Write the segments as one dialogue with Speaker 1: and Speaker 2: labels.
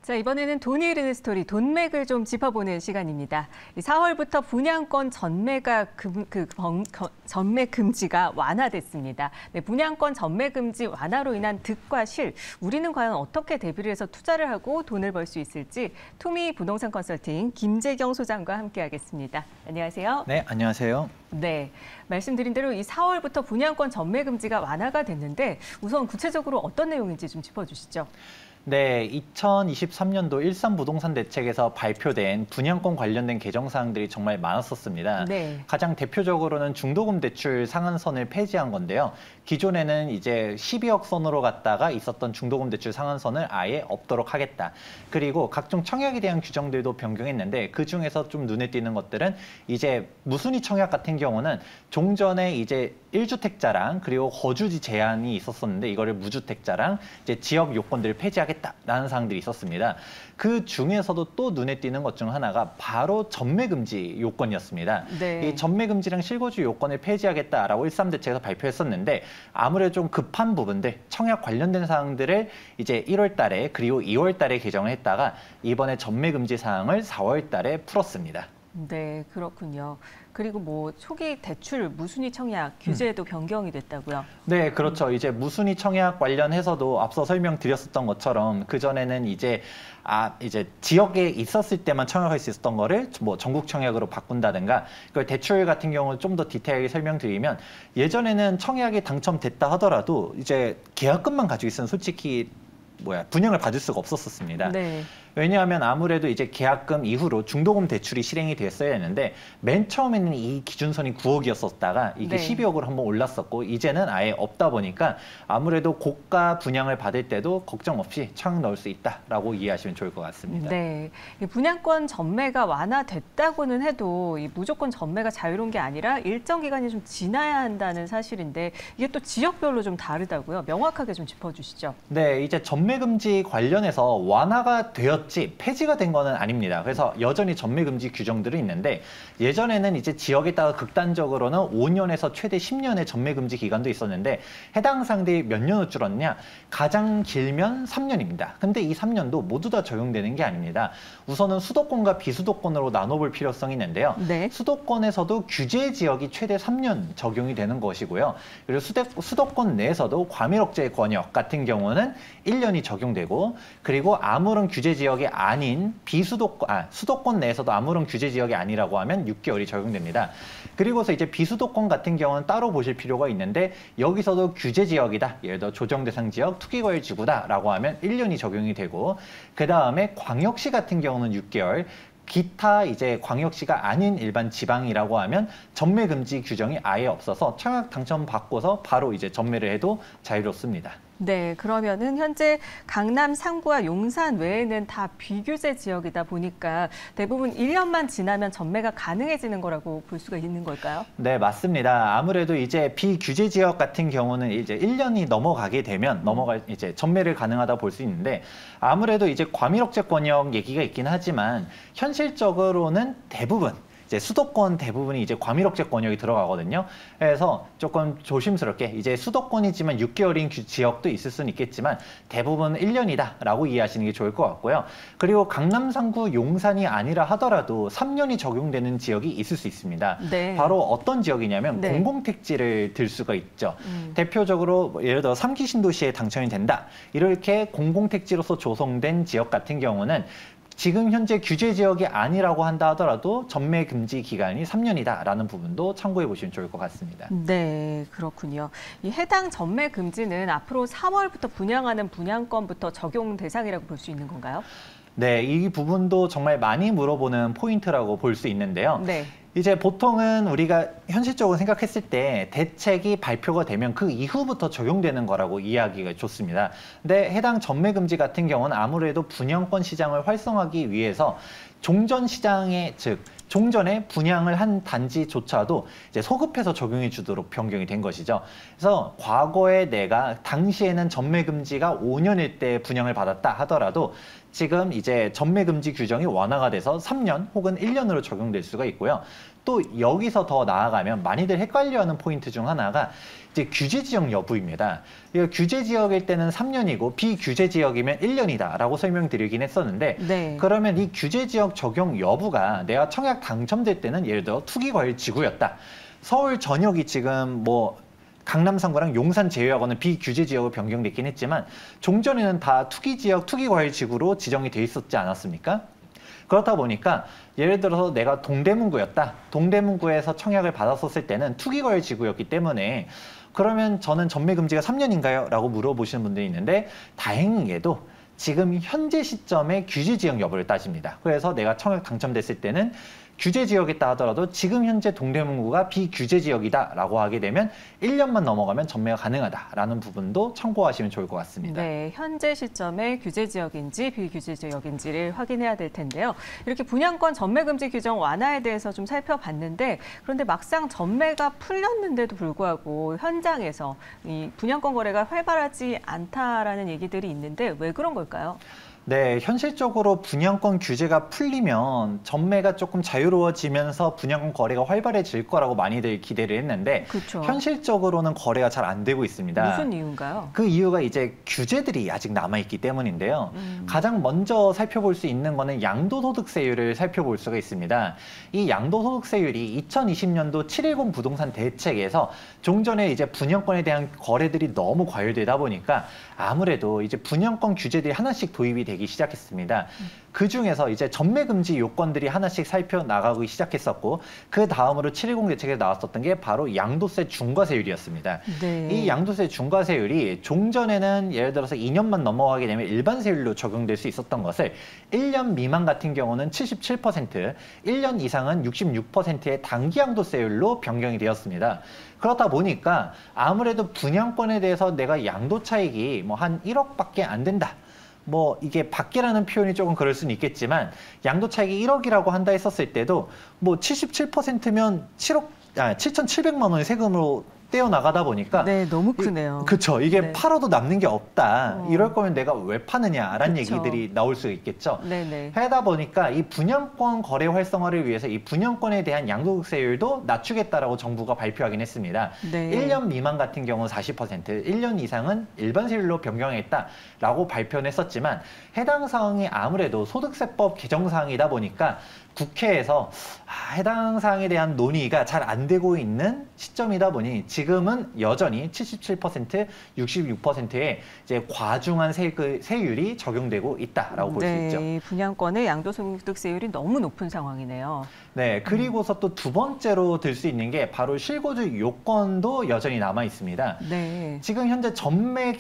Speaker 1: 자, 이번에는 돈이 흐르는 스토리, 돈맥을 좀 짚어보는 시간입니다. 4월부터 분양권 전매 금지가 완화됐습니다. 네, 분양권 전매 금지 완화로 인한 득과 실, 우리는 과연 어떻게 대비를 해서 투자를 하고 돈을 벌 수 있을지 투미 부동산 컨설팅 김재경 소장과 함께하겠습니다. 안녕하세요.
Speaker 2: 네, 안녕하세요.
Speaker 1: 네, 말씀드린 대로 이 4월부터 분양권 전매 금지가 완화가 됐는데 우선 구체적으로 어떤 내용인지 좀 짚어주시죠.
Speaker 2: 네, 2023년도 일산부동산 대책에서 발표된 분양권 관련된 개정 사항들이 정말 많았었습니다.
Speaker 1: 네.
Speaker 2: 가장 대표적으로는 중도금 대출 상한선을 폐지한 건데요. 기존에는 이제 12억 선으로 갔다가 있었던 중도금 대출 상한선을 아예 없도록 하겠다. 그리고 각종 청약에 대한 규정들도 변경했는데 그 중에서 좀 눈에 띄는 것들은 이제 무순위 청약 같은 경우는 종전에 이제 1주택자랑 그리고 거주지 제한이 있었었는데 이거를 무주택자랑 이제 지역 요건들을 폐지하겠다라는 사항들이 있었습니다. 그 중에서도 또 눈에 띄는 것 중 하나가 바로 전매금지 요건이었습니다.
Speaker 1: 네.
Speaker 2: 이 전매금지랑 실거주 요건을 폐지하겠다라고 13대책에서 발표했었는데 아무래도 좀 급한 부분들, 청약 관련된 사항들을 이제 1월 달에 그리고 2월 달에 개정을 했다가 이번에 전매금지 사항을 4월 달에 풀었습니다.
Speaker 1: 네, 그렇군요. 그리고 뭐 초기 대출 무순위 청약 규제도 변경이 됐다고요?
Speaker 2: 네, 그렇죠. 이제 무순위 청약 관련해서도 앞서 설명드렸었던 것처럼 그전에는 이제 지역에 있었을 때만 청약할 수 있었던 거를 뭐 전국 청약으로 바꾼다든가 그 대출 같은 경우는 좀 더 디테일하게 설명드리면 예전에는 청약이 당첨됐다 하더라도 이제 계약금만 가지고 있으면 솔직히 분양을 받을 수가 없었습니다.
Speaker 1: 네.
Speaker 2: 왜냐하면 아무래도 이제 계약금 이후로 중도금 대출이 실행이 됐어야 했는데 맨 처음에는 이 기준선이 9억이었었다가 이게
Speaker 1: 네.
Speaker 2: 12억으로 한번 올랐었고 이제는 아예 없다 보니까 아무래도 고가 분양을 받을 때도 걱정 없이 청약 넣을 수 있다라고 이해하시면 좋을 것 같습니다.
Speaker 1: 네, 분양권 전매가 완화됐다고는 해도 이 무조건 전매가 자유로운 게 아니라 일정 기간이 좀 지나야 한다는 사실인데 이게 또 지역별로 좀 다르다고요? 명확하게 좀 짚어주시죠.
Speaker 2: 네, 이제 전매금지 관련해서 완화가 되었지 폐지가 된 거는 아닙니다. 그래서 여전히 전매금지 규정들이 있는데 예전에는 이제 지역에 따라 극단적으로는 5년에서 최대 10년의 전매금지 기간도 있었는데 해당 사항들이 몇 년으로 줄었냐? 가장 길면 3년입니다. 근데 이 3년도 모두 다 적용되는 게 아닙니다. 우선은 수도권과 비수도권으로 나눠볼 필요성이 있는데요.
Speaker 1: 네.
Speaker 2: 수도권에서도 규제 지역이 최대 3년 적용이 되는 것이고요. 그리고 수도권 내에서도 과밀억제 권역 같은 경우는 1년이 적용되고 그리고 아무런 규제 지역이 아닌 수도권 내에서도 아무런 규제 지역이 아니라고 하면 6개월이 적용됩니다. 그리고서 이제 비수도권 같은 경우는 따로 보실 필요가 있는데 여기서도 규제 지역이다. 예를 들어 조정 대상 지역, 투기과열 지구다라고 하면 1년이 적용이 되고 그 다음에 광역시 같은 경우는 6개월, 기타 이제 광역시가 아닌 일반 지방이라고 하면 전매 금지 규정이 아예 없어서 청약 당첨 받고서 바로 이제 전매를 해도 자유롭습니다.
Speaker 1: 네, 그러면은 현재 강남 상구와 용산 외에는 다 비규제 지역이다 보니까 대부분 1년만 지나면 전매가 가능해지는 거라고 볼 수가 있는 걸까요?
Speaker 2: 네, 맞습니다. 아무래도 이제 비규제 지역 같은 경우는 이제 1년이 넘어가게 되면 이제 전매를 가능하다 볼 수 있는데 아무래도 이제 과밀억제 권역 얘기가 있긴 하지만 현실적으로는 대부분 이제 수도권 대부분이 이제 과밀억제 권역이 들어가거든요. 그래서 조금 조심스럽게 이제 수도권이지만 6개월인 지역도 있을 수는 있겠지만 대부분 1년이다라고 이해하시는 게 좋을 것 같고요. 그리고 강남 상구 용산이 아니라 하더라도 3년이 적용되는 지역이 있을 수 있습니다.
Speaker 1: 네.
Speaker 2: 바로 어떤 지역이냐면
Speaker 1: 네.
Speaker 2: 공공택지를 들 수가 있죠. 대표적으로 예를 들어 3기 신도시에 당첨이 된다. 이렇게 공공택지로서 조성된 지역 같은 경우는 지금 현재 규제 지역이 아니라고 한다 하더라도 전매 금지 기간이 3년이다라는 부분도 참고해 보시면 좋을 것 같습니다.
Speaker 1: 네, 그렇군요. 이 해당 전매 금지는 앞으로 4월부터 분양하는 분양권부터 적용 대상이라고 볼 수 있는 건가요?
Speaker 2: 네, 이 부분도 정말 많이 물어보는 포인트라고 볼 수 있는데요.
Speaker 1: 네.
Speaker 2: 이제 보통은 우리가 현실적으로 생각했을 때 대책이 발표가 되면 그 이후부터 적용되는 거라고 이해하기가 좋습니다. 근데 해당 전매금지 같은 경우는 아무래도 분양권 시장을 활성화하기 위해서 종전 시장의 종전에 분양을 한 단지조차도 이제 소급해서 적용해 주도록 변경이 된 것이죠. 그래서 과거에 내가 당시에는 전매금지가 5년일 때 분양을 받았다 하더라도 지금 이제 전매 금지 규정이 완화가 돼서 3년 혹은 1년으로 적용될 수가 있고요. 또 여기서 더 나아가면 많이들 헷갈려하는 포인트 중 하나가 이제 규제 지역 여부입니다. 규제 지역일 때는 3년이고 비규제 지역이면 1년이다라고 설명드리긴 했었는데
Speaker 1: 네.
Speaker 2: 그러면 이 규제 지역 적용 여부가 내가 청약 당첨될 때는 예를 들어 투기과열지구였다. 서울 전역이 지금 뭐 강남 3구랑 용산 제외하고는 비규제 지역으로 변경됐긴 했지만 종전에는 다 투기지역, 투기과열지구로 지정이 돼 있었지 않았습니까? 그렇다 보니까 예를 들어서 내가 동대문구였다. 동대문구에서 청약을 받았었을 때는 투기과열 지구였기 때문에 그러면 저는 전매 금지가 3년인가요? 라고 물어보시는 분들이 있는데 다행히도 지금 현재 시점에 규제 지역 여부를 따집니다. 그래서 내가 청약 당첨됐을 때는 규제 지역이다 하더라도 지금 현재 동대문구가 비규제 지역이다라고 하게 되면 1년만 넘어가면 전매가 가능하다라는 부분도 참고하시면 좋을 것 같습니다.
Speaker 1: 네, 현재 시점에 규제 지역인지 비규제 지역인지를 확인해야 될 텐데요. 이렇게 분양권 전매 금지 규정 완화에 대해서 좀 살펴봤는데 그런데 막상 전매가 풀렸는데도 불구하고 현장에서 이 분양권 거래가 활발하지 않다라는 얘기들이 있는데 왜 그런 걸까요?
Speaker 2: 네, 현실적으로 분양권 규제가 풀리면 전매가 조금 자유로워지면서 분양권 거래가 활발해질 거라고 많이들 기대를 했는데
Speaker 1: 그렇죠.
Speaker 2: 현실적으로는 거래가 잘 안 되고 있습니다.
Speaker 1: 무슨 이유인가요?
Speaker 2: 그 이유가 이제 규제들이 아직 남아있기 때문인데요. 가장 먼저 살펴볼 수 있는 거는 양도소득세율을 살펴볼 수가 있습니다. 이 양도소득세율이 2020년도 710 부동산 대책에서 종전에 이제 분양권에 대한 거래들이 너무 과열되다 보니까 아무래도 이제 분양권 규제들이 하나씩 도입이 되기 시작했습니다. 그 중에서 이제 전매 금지 요건들이 하나씩 살펴나가기 시작했었고 그 다음으로 710 대책에 나왔었던 게 바로 양도세 중과세율이었습니다.
Speaker 1: 네.
Speaker 2: 이 양도세 중과세율이 종전에는 예를 들어서 2년만 넘어가게 되면 일반세율로 적용될 수 있었던 것을 1년 미만 같은 경우는 77%, 1년 이상은 66%의 단기 양도세율로 변경이 되었습니다. 그렇다 보니까 아무래도 분양권에 대해서 내가 양도 차익이 뭐 한 1억밖에 안 된다. 뭐 이게 밖이라는 표현이 조금 그럴 수는 있겠지만 양도 차익이 1억이라고 한다 했었을 때도 뭐 77%면 7,700만 원의 세금으로 떼어나가다 보니까
Speaker 1: 네, 너무 크네요.
Speaker 2: 그렇죠. 이게
Speaker 1: 네.
Speaker 2: 팔아도 남는 게 없다. 이럴 거면 내가 왜 파느냐라는
Speaker 1: 그쵸.
Speaker 2: 얘기들이 나올 수 있겠죠.
Speaker 1: 네네.
Speaker 2: 하다 보니까 이 분양권 거래 활성화를 위해서 이 분양권에 대한 양도세율도 낮추겠다라고 정부가 발표하긴 했습니다.
Speaker 1: 네.
Speaker 2: 1년 미만 같은 경우는 40%, 1년 이상은 일반세율로 변경하겠다라고 발표는 했었지만 해당 사항이 아무래도 소득세법 개정 사항이다 보니까 국회에서 해당 사항에 대한 논의가 잘 안 되고 있는 시점이다 보니 지금은 여전히 77%, 66%의 이제 과중한 세율이 적용되고 있다라고 볼 수 있죠.
Speaker 1: 네, 분양권의 양도소득세율이 너무 높은 상황이네요.
Speaker 2: 네, 그리고서 또 두 번째로 들 수 있는 게 바로 실거주 요건도 여전히 남아 있습니다.
Speaker 1: 네.
Speaker 2: 지금 현재 전매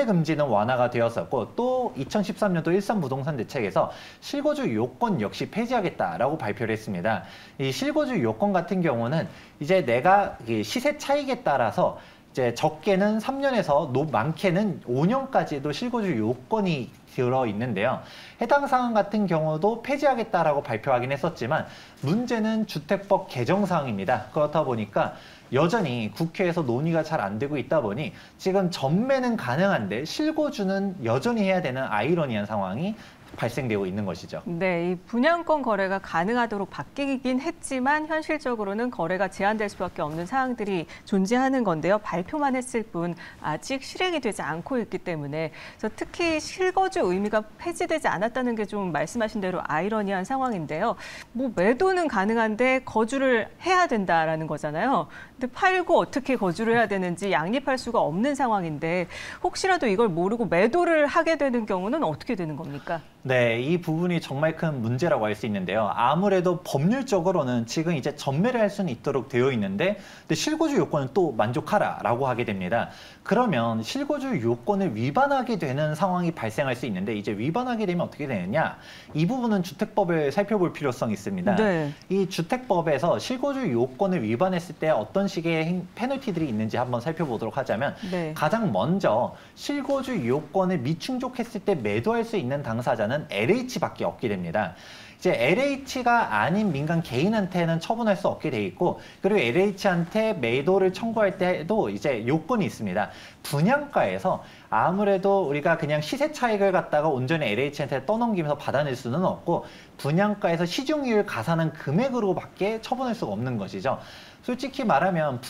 Speaker 2: 금지는 완화가 되었었고 또 2013년도 일산부동산 대책에서 실거주 요건 역시 폐지하겠다라고 발표를 했습니다. 이 실거주 요건 같은 경우는 이제 내가 시세 차익에 따라서 이제 적게는 3년에서 많게는 5년까지도 실거주 요건이 들어 있는데요. 해당 사항 같은 경우도 폐지하겠다라고 발표하긴 했었지만 문제는 주택법 개정 사항입니다. 그렇다 보니까 여전히 국회에서 논의가 잘 안 되고 있다 보니 지금 전매는 가능한데 실거주는 여전히 해야 되는 아이러니한 상황이 발생되고 있는 것이죠.
Speaker 1: 네, 이 분양권 거래가 가능하도록 바뀌긴 했지만 현실적으로는 거래가 제한될 수밖에 없는 사항들이 존재하는 건데요. 발표만 했을 뿐 아직 실행이 되지 않고 있기 때문에 그래서 특히 실거주 의미가 폐지되지 않았다는 게 좀 말씀하신 대로 아이러니한 상황인데요. 뭐 매도는 가능한데 거주를 해야 된다라는 거잖아요. 근데 팔고 어떻게 거주를 해야 되는지 양립할 수가 없는 상황인데 혹시라도 이걸 모르고 매도를 하게 되는 경우는 어떻게 되는 겁니까?
Speaker 2: 네, 이 부분이 정말 큰 문제라고 할 수 있는데요. 아무래도 법률적으로는 지금 이제 전매를 할 수는 있도록 되어 있는데 근데 실거주 요건은 또 만족하라라고 하게 됩니다. 그러면 실거주 요건을 위반하게 되는 상황이 발생할 수 있는데 이제 위반하게 되면 어떻게 되느냐? 이 부분은 주택법을 살펴볼 필요성이 있습니다.
Speaker 1: 네.
Speaker 2: 이 주택법에서 실거주 요건을 위반했을 때 어떤 식의 페널티들이 있는지 한번 살펴보도록 하자면
Speaker 1: 네.
Speaker 2: 가장 먼저 실거주 요건을 미충족했을 때 매도할 수 있는 당사자는 LH밖에 없게 됩니다. 이제 LH가 아닌 민간 개인한테는 처분할 수 없게 돼 있고, 그리고 LH한테 매도를 청구할 때도 이제 요건이 있습니다. 분양가에서 아무래도 우리가 그냥 시세 차익을 갖다가 온전히 LH한테 떠넘기면서 받아낼 수는 없고, 분양가에서 시중이율 가산한 금액으로밖에 처분할 수가 없는 것이죠. 솔직히 말하면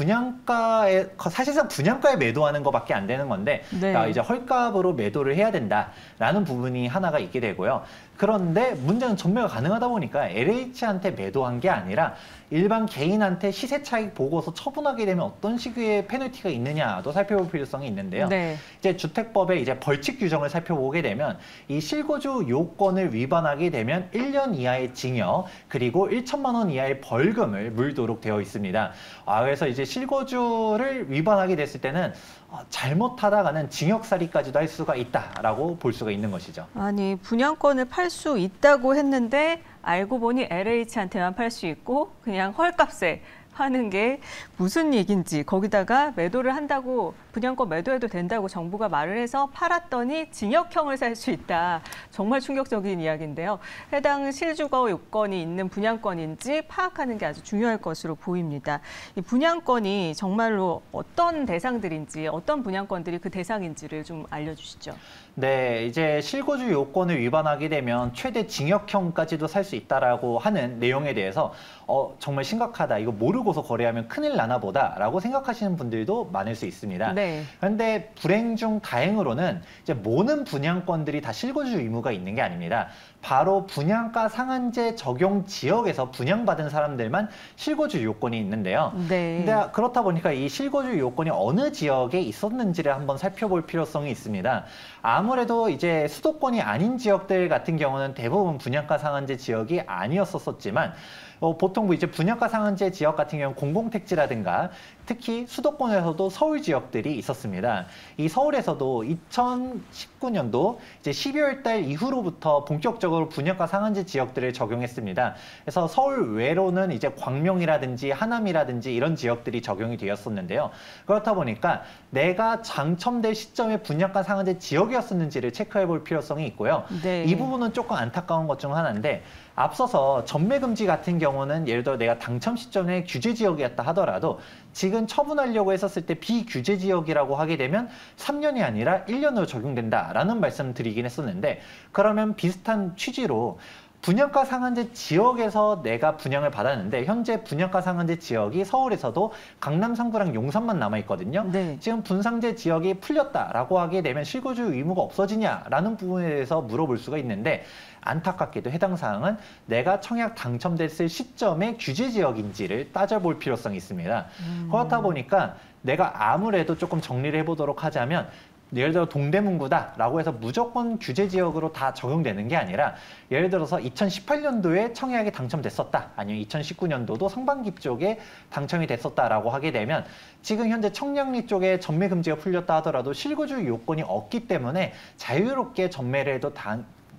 Speaker 2: 사실상 분양가에 매도하는 것밖에 안 되는 건데,
Speaker 1: 네.
Speaker 2: 이제 헐값으로 매도를 해야 된다라는 부분이 하나가 있게 되고요. 그런데 문제는 전매가 가능하다 보니까 LH한테 매도한 게 아니라 일반 개인한테 시세 차익 보고서 처분하게 되면 어떤 식의 페널티가 있느냐도 살펴볼 필요성이 있는데요.
Speaker 1: 네.
Speaker 2: 이제 주택법의 이제 벌칙 규정을 살펴보게 되면 이 실거주 요건을 위반하게 되면 1년 이하의 징역 그리고 1천만 원 이하의 벌금을 물도록 되어 있습니다. 그래서 이제 실거주를 위반하게 됐을 때는 잘못하다가는 징역살이까지도 할 수가 있다라고 볼 수가 있는 것이죠.
Speaker 1: 아니, 분양권을 팔 수 있다고 했는데 알고 보니 LH한테만 팔 수 있고 그냥 헐값에 하는 게 무슨 얘기인지, 거기다가 매도를 한다고 분양권 매도해도 된다고 정부가 말을 해서 팔았더니 징역형을 살 수 있다. 정말 충격적인 이야기인데요. 해당 실주거 요건이 있는 분양권인지 파악하는 게 아주 중요할 것으로 보입니다. 이 분양권이 정말로 어떤 대상들인지, 어떤 분양권들이 그 대상인지를 좀 알려주시죠.
Speaker 2: 네, 이제 실거주 요건을 위반하게 되면 최대 징역형까지도 살 수 있다라고 하는 내용에 대해서 정말 심각하다, 이거 모르고서 거래하면 큰일 나나 보다라고 생각하시는 분들도 많을 수 있습니다.
Speaker 1: 네.
Speaker 2: 그런데 불행 중 다행으로는 이제 모든 분양권들이 다 실거주 의무가 있는 게 아닙니다. 바로 분양가 상한제 적용 지역에서 분양받은 사람들만 실거주 요건이 있는데요.
Speaker 1: 네.
Speaker 2: 근데 그렇다 보니까 이 실거주 요건이 어느 지역에 있었는지를 한번 살펴볼 필요성이 있습니다. 아무래도 이제 수도권이 아닌 지역들 같은 경우는 대부분 분양가 상한제 지역이 아니었었지만, 보통 뭐 이제 분양가 상한제 지역 같은 경우는 공공택지라든가 특히 수도권에서도 서울 지역들이 있었습니다. 이 서울에서도 2019년도 이제 12월 달 이후로부터 본격적으로 분양가 상한제 지역들을 적용했습니다. 그래서 서울 외로는 이제 광명이라든지 하남이라든지 이런 지역들이 적용이 되었었는데요. 그렇다 보니까 내가 당첨될 시점에 분양가 상한제 지역이었었는지를 체크해 볼 필요성이 있고요.
Speaker 1: 네.
Speaker 2: 이 부분은 조금 안타까운 것 중 하나인데, 앞서서 전매금지 같은 경우는 예를 들어 내가 당첨 시점에 규제 지역이었다 하더라도 지금 처분하려고 했었을 때 비규제 지역이라고 하게 되면 3년이 아니라 1년으로 적용된다라는 말씀을 드리긴 했었는데, 그러면 비슷한 취지로 분양가 상한제 지역에서 내가 분양을 받았는데 현재 분양가 상한제 지역이 서울에서도 강남 3구랑 용산만 남아있거든요.
Speaker 1: 네.
Speaker 2: 지금 분상제 지역이 풀렸다라고 하게 되면 실거주 의무가 없어지냐라는 부분에 대해서 물어볼 수가 있는데, 안타깝게도 해당 사항은 내가 청약 당첨됐을 시점의 규제 지역인지를 따져볼 필요성이 있습니다. 그렇다 보니까 내가 아무래도 조금 정리를 해보도록 하자면, 예를 들어 동대문구다라고 해서 무조건 규제 지역으로 다 적용되는 게 아니라, 예를 들어서 2018년도에 청약이 당첨됐었다, 아니면 2019년도도 상반기 쪽에 당첨이 됐었다라고 하게 되면 지금 현재 청량리 쪽에 전매 금지가 풀렸다 하더라도 실거주 요건이 없기 때문에 자유롭게 전매를 해도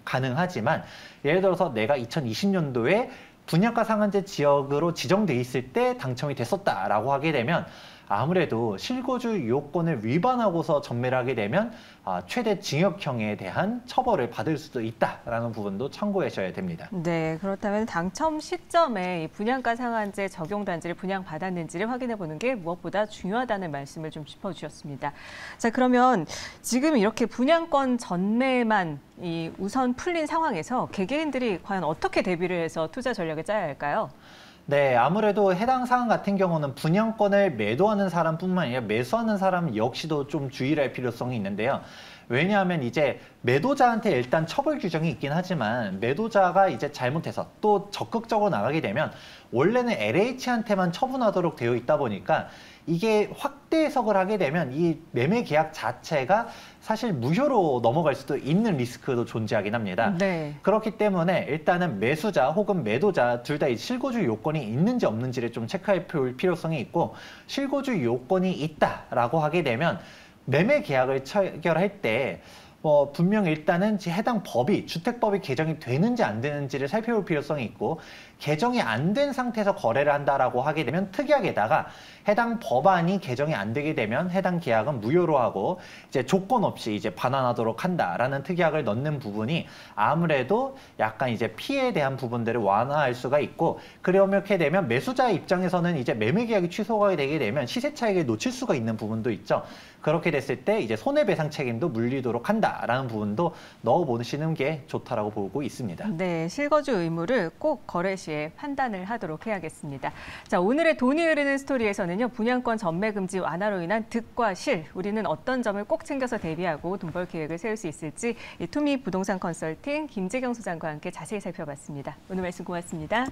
Speaker 2: 가능하지만, 예를 들어서 내가 2020년도에 분양가 상한제 지역으로 지정돼 있을 때 당첨이 됐었다라고 하게 되면 아무래도 실거주 요건을 위반하고서 전매를 하게 되면 최대 징역형에 대한 처벌을 받을 수도 있다라는 부분도 참고하셔야 됩니다.
Speaker 1: 네, 그렇다면 당첨 시점에 이 분양가 상한제 적용 단지를 분양받았는지를 확인해 보는 게 무엇보다 중요하다는 말씀을 좀 짚어주셨습니다. 자, 그러면 지금 이렇게 분양권 전매만 우선 풀린 상황에서 개개인들이 과연 어떻게 대비를 해서 투자 전략을 짜야 할까요?
Speaker 2: 네, 아무래도 해당 사안 같은 경우는 분양권을 매도하는 사람뿐만 아니라 매수하는 사람 역시도 좀 주의를 할 필요성이 있는데요. 왜냐하면 이제 매도자한테 일단 처벌 규정이 있긴 하지만, 매도자가 이제 잘못해서 또 적극적으로 나가게 되면 원래는 LH한테만 처분하도록 되어 있다 보니까 이게 확대 해석을 하게 되면 이 매매 계약 자체가 사실 무효로 넘어갈 수도 있는 리스크도 존재하긴 합니다.
Speaker 1: 네.
Speaker 2: 그렇기 때문에 일단은 매수자 혹은 매도자 둘 다 실거주 요건이 있는지 없는지를 좀 체크할 필요성이 있고, 실거주 요건이 있다라고 하게 되면 매매 계약을 체결할 때 분명 일단은 해당 법이 주택법이 개정이 되는지 안 되는지를 살펴볼 필요성이 있고 개정이 안 된 상태에서 거래를 한다라고 하게 되면 특약에다가 해당 법안이 개정이 안 되게 되면 해당 계약은 무효로 하고 이제 조건 없이 이제 반환하도록 한다라는 특약을 넣는 부분이 아무래도 약간 이제 피해에 대한 부분들을 완화할 수가 있고 그렇게 되면 매수자의 입장에서는 이제 매매 계약이 취소가 되게 되면 시세 차익을 놓칠 수가 있는 부분도 있죠. 그렇게 됐을 때 이제 손해배상 책임도 물리도록 한다라는 부분도 넣어보시는 게 좋다라고 보고 있습니다.
Speaker 1: 네, 실거주 의무를 꼭 거래 시에 판단을 하도록 해야겠습니다. 자, 오늘의 돈이 흐르는 스토리에서는요, 분양권 전매 금지 완화로 인한 득과 실, 우리는 어떤 점을 꼭 챙겨서 대비하고 돈벌 계획을 세울 수 있을지 투미 부동산 컨설팅 김재경 소장과 함께 자세히 살펴봤습니다. 오늘 말씀 고맙습니다.